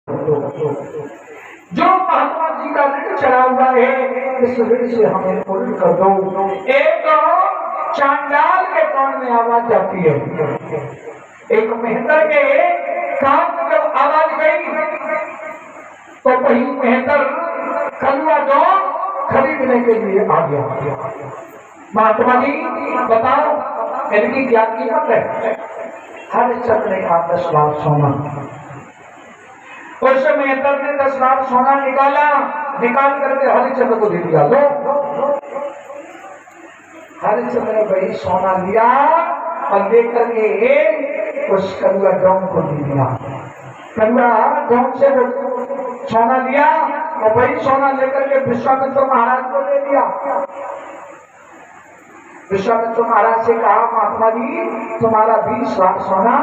जो महात्मा जी का ऋण चढ़ा हुआ है इस ऋण से हमें पूर्ण कर दो। एक चांडाल के कान में आवाज जाती है, एक मेहतर के कान में जब आवाज गई तो वही मेहतर कलुआ दो खरीदने के लिए आ गया। महात्मा जी बताओ इनकी क्या कीमत है? हरिश्चंद्र ने कहा 10 लाख सोना। उस मेहतर ने 10 लाख सोना निकाल करके हरिश्चंद्र को दे दिया। लो हरिश्चंद्र ने वही सोना लिया और लेकर के उस कलुआ डोम को दे दिया। कलुआ डोम से वो सोना लिया और वही सोना लेकर के विश्वामित्र महाराज को दे दिया। विश्वामित्र महाराज से कहा महात्मा जी तुम्हारा 20 लाख सोना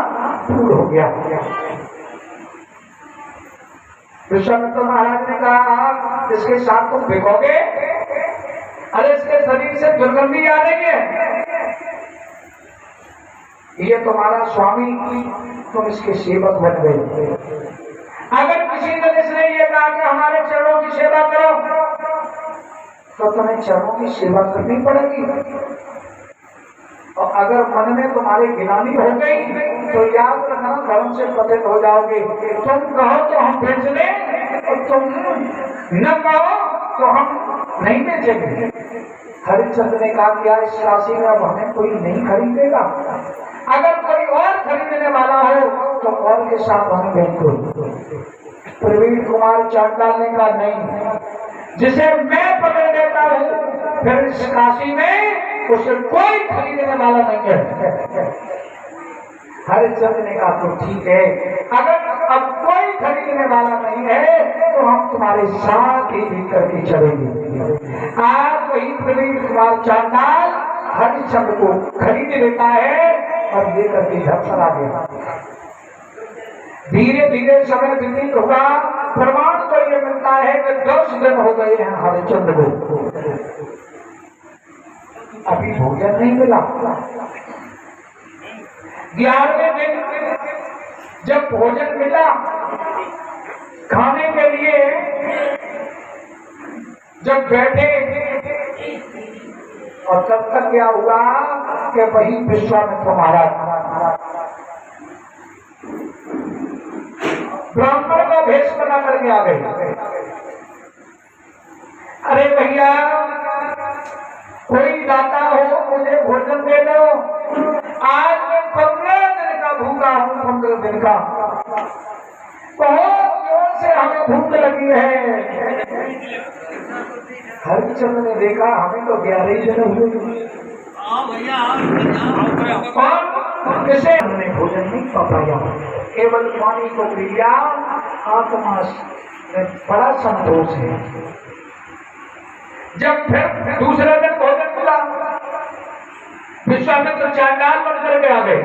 पूर्ण हो गया। विश्वामित्र महाराज ने कहा इसके साथ तुम भिगोगे? अरे इसके शरीर से दुर्गंधी आ रही है, ये तुम्हारा स्वामी, तुम इसके सेवक बन गए। अगर किसी ने इसने ये कहा कि हमारे चरणों की सेवा करो तो तुम्हें चरणों की सेवा करनी पड़ेगी। और अगर मन में तुम्हारी गिलानी हो गई तो याद रखना धर्म से पतित हो जाओगे। तुम कहो तो हम बेच लें और तुम न कहो तो हम नहीं बेचेंगे। हरिश्चंद्र ने कहा क्या इस राशि में अब हमें कोई नहीं खरीदेगा? अगर कोई और खरीदने वाला हो तो और के साथ हमें बिल्कुल। प्रवीण कुमार चांडाल ने कहा नहीं, जिसे मैं पकड़ देता हूँ फिर इस राशि में उसे कोई खरीदने वाला नहीं है। हरिश्चंद्र ने कहा तो ठीक है, अगर अब कोई खरीदने वाला नहीं है तो हम तुम्हारे साथ ही लेकर के चलेंगे। आज वही प्रवीण कुमार चांडाल हरिश्चंद्र को खरीद लेता है और लेकर के घर चला गया। धीरे धीरे समय व्यतीत होगा। प्रमाण तो ये मिलता है कि 10 दिन हो गए हैं हरिश्चंद्र को, अभी भोजन नहीं मिला। 11वें दिन जब भोजन मिला खाने के लिए, जब बैठे और तब तक क्या हुआ कि वही विश्वामित्र महाराज ब्राह्मण का भेष बना करके आ गए। अरे भैया कोई दाता हो मुझे भोजन दे दो, आज मैं 15 दिन का भूखा हूँ। 15 दिन का बहुत जोर से हमें भूख लगी है। हरिश्चंद्र ने देखा हमें तो 11 ही दिन हुए और किसे हमने भोजन नहीं पाया, केवल पानी को पी लिया। आत्मा में बड़ा संतोष है। जब फिर दूसरे दिन भोजन मिला विश्वामित्र चांडाल बन करके आ गए।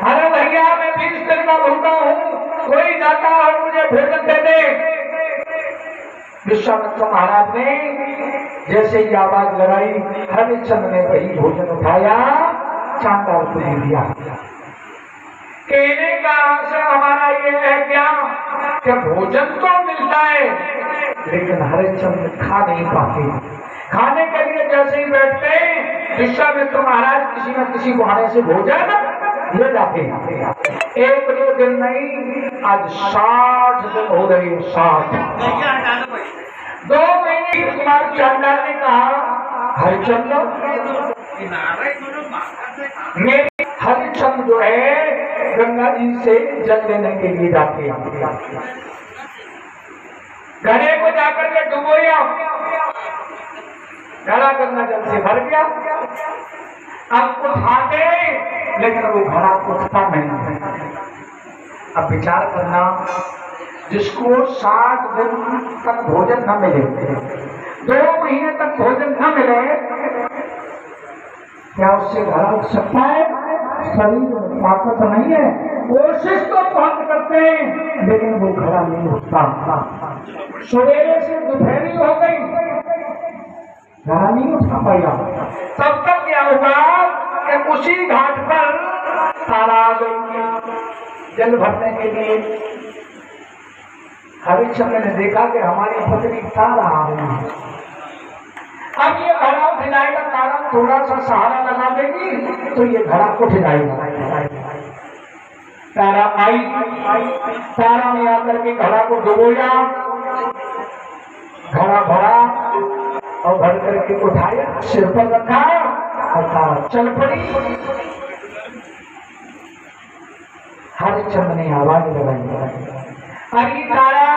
अरे भैया मैं 20 दिन का भूखा हूँ, कोई दाता और मुझे भोजन दे दे। विश्वामित्र महाराज ने जैसे ही आवाज लगाई हरिश्चंद्र ने वही भोजन उठाया, चांडाल को दे दिया। कहने का आशय हमारा ये है क्या कि भोजन तो मिलता है लेकिन हरिश्चंद्र खा नहीं पाते। खाने के लिए जैसे ही बैठते विश्वामित्र महाराज किसी न किसी बहाने से भोजन ले जाते। एक दो दिन नहीं, आज 60 दिन हो रहे। 60 2 महीने कुमार चांडाल ने कहा हरिश्चंद्र मेरे हरिश्चंद्र जो है गंगा जी से जल लेने के लिए जाते हैं। घड़े को जाकर के डुबोया, घड़ा गंगा जल से भर गया। अब उठाते लेकिन वो घड़ा उठता नहीं। अब विचार करना, जिसको 60 दिन तक भोजन न मिले, 2 महीने तक भोजन न मिले, क्या उससे घड़ा उठ सकता है? शरीर में ताकत नहीं है, कोशिश तो बहुत करते हैं लेकिन वो घड़ा नहीं उठता। सवेरे से दोपहरी हो गई, घड़ा नहीं उठा पाया। तब तक क्या होगा कि उसी घाट पर तारा आ गई जल भरने के लिए। हरिश्चंद्र ने देखा कि हमारी पत्नी तारा आ रही है। अब ये घड़ा उठ जाएगा, तारा थोड़ा सा सहारा लगा देगी तो ये घड़ा उठ जाएगा। तारा आई, तारा ने आकर के घड़ा को डुबोया, घड़ा भरा और भर करके उठाया, सिर पर रखा और तारा चल पड़ी। हरिश्चंद्र ने आवाज लगाई, अरे तारा